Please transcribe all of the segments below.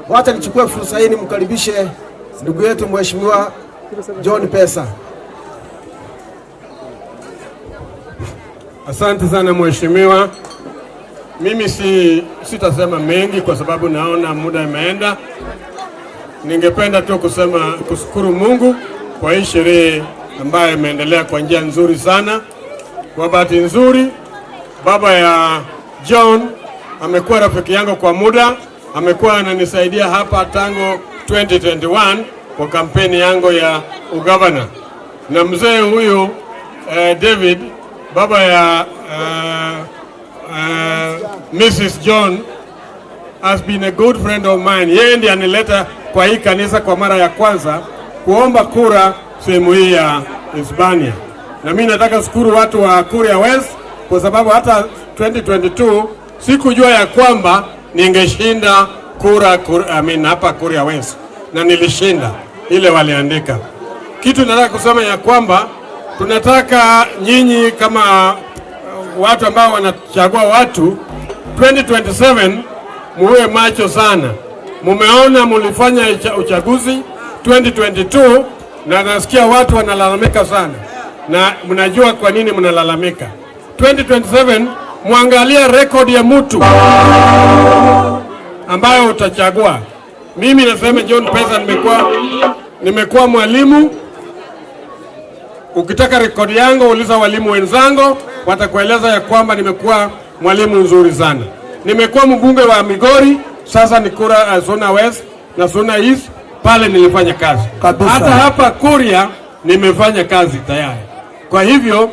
Wacha nichukue fursa hii nimkaribishe ndugu yetu Mheshimiwa John Pesa. Asante sana mheshimiwa. Mimi sitasema mengi kwa sababu naona muda imeenda. Ningependa tu kushukuru Mungu kwa hii sherehe ambayo imeendelea kwa njia nzuri sana. Kwa bahati nzuri, baba ya John amekuwa rafiki yangu kwa muda, amekuwa ananisaidia hapa tangu 2021 kwa kampeni yangu ya ugavana. Na mzee huyu David, baba ya Mrs. John, has been a good friend of mine. Yeye ndiye anileta kwa hii kanisa kwa mara ya kwanza kuomba kura sehemu hii ya Hispania. Na mimi nataka shukuru watu wa Kuria West kwa sababu hata 2022 sikujua ya kwamba ningeshinda kura hapa Kuria West, na nilishinda ile waliandika. Kitu nataka kusema ya kwamba tunataka nyinyi kama watu ambao wanachagua watu 2027 muwe macho sana. Mumeona mulifanya uchaguzi 2022 na nasikia watu wanalalamika sana, na mnajua kwa nini mnalalamika. 2027 muangalia rekodi ya mtu ambayo utachagua. Mimi nasema John Pesa, nimekuwa mwalimu. Ukitaka rekodi yangu uliza walimu wenzangu, watakueleza ya kwamba nimekuwa mwalimu nzuri sana. Nimekuwa mbunge wa Migori, sasa ni kura Suna West na Suna East, pale nilifanya kazi. Hata hapa Kuria nimefanya kazi tayari. Kwa hivyo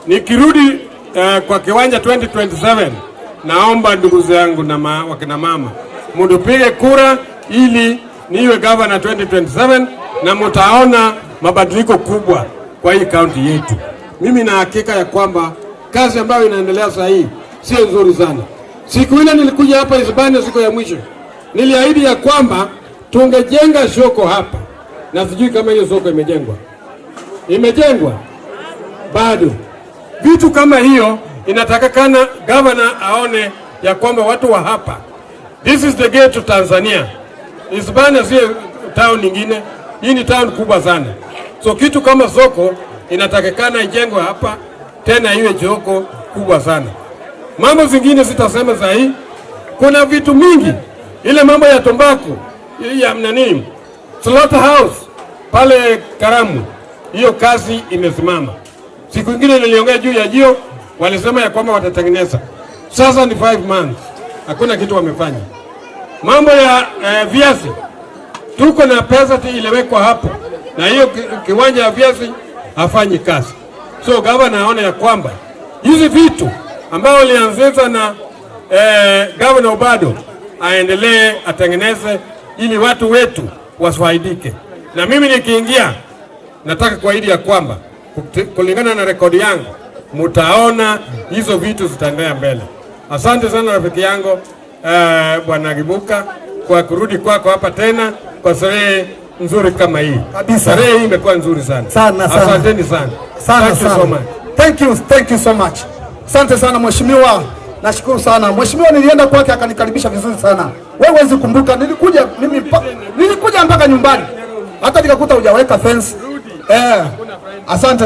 nikirudi kwa kiwanja 2027, naomba ndugu zangu na wakina mama mudupige kura ili niwe governor 2027, na mutaona mabadiliko kubwa kwa hii kaunti yetu. Mimi na hakika ya kwamba kazi ambayo inaendelea sasa hii sio nzuri sana. Siku ile nilikuja hapa Hispania, siku ya mwisho niliahidi ya kwamba tungejenga soko hapa, na sijui kama hiyo soko imejengwa bado. Vitu kama hiyo inatakikana governor aone ya kwamba watu wa hapa, this is the gate to Tanzania. Hispania sio town nyingine, hii ni town kubwa sana. So kitu kama soko inatakikana ijengwe hapa, tena iwe soko kubwa sana. Mambo zingine sitasema sahi. Kuna vitu mingi, ile mambo ya tumbaku, ya nani, slaughterhouse pale Karamu, hiyo kazi imesimama. Siku nyingine niliongea juu ya jio, walisema ya kwamba watatengeneza. Sasa ni 5 months, hakuna kitu wamefanya. Mambo ya viazi, tuko na pesa ilewekwa hapo, na hiyo kiwanja ya viazi hafanyi kazi. So governor aone ya kwamba hizi vitu ambao walianzisha na governor Obado aendelee atengeneze ili watu wetu wasifaidike. Na mimi nikiingia nataka kuahidi ya kwamba kulingana na rekodi yangu mutaona hizo vitu zitaendelea mbele. Asante sana rafiki yangu Bwana Gibuka kwa kurudi kwako hapa tena kwa sherehe nzuri kama hii. Sherehe hii imekuwa nzuri sana. Asanteni sana. Thank you so much. Thank you so much. Asante sana mheshimiwa. Nashukuru sana. Mheshimiwa nilienda kwake akanikaribisha vizuri sana. Wewe huwezi kumbuka nilikuja mpaka nyumbani. Hata nikakuta hujaweka fence. Asante.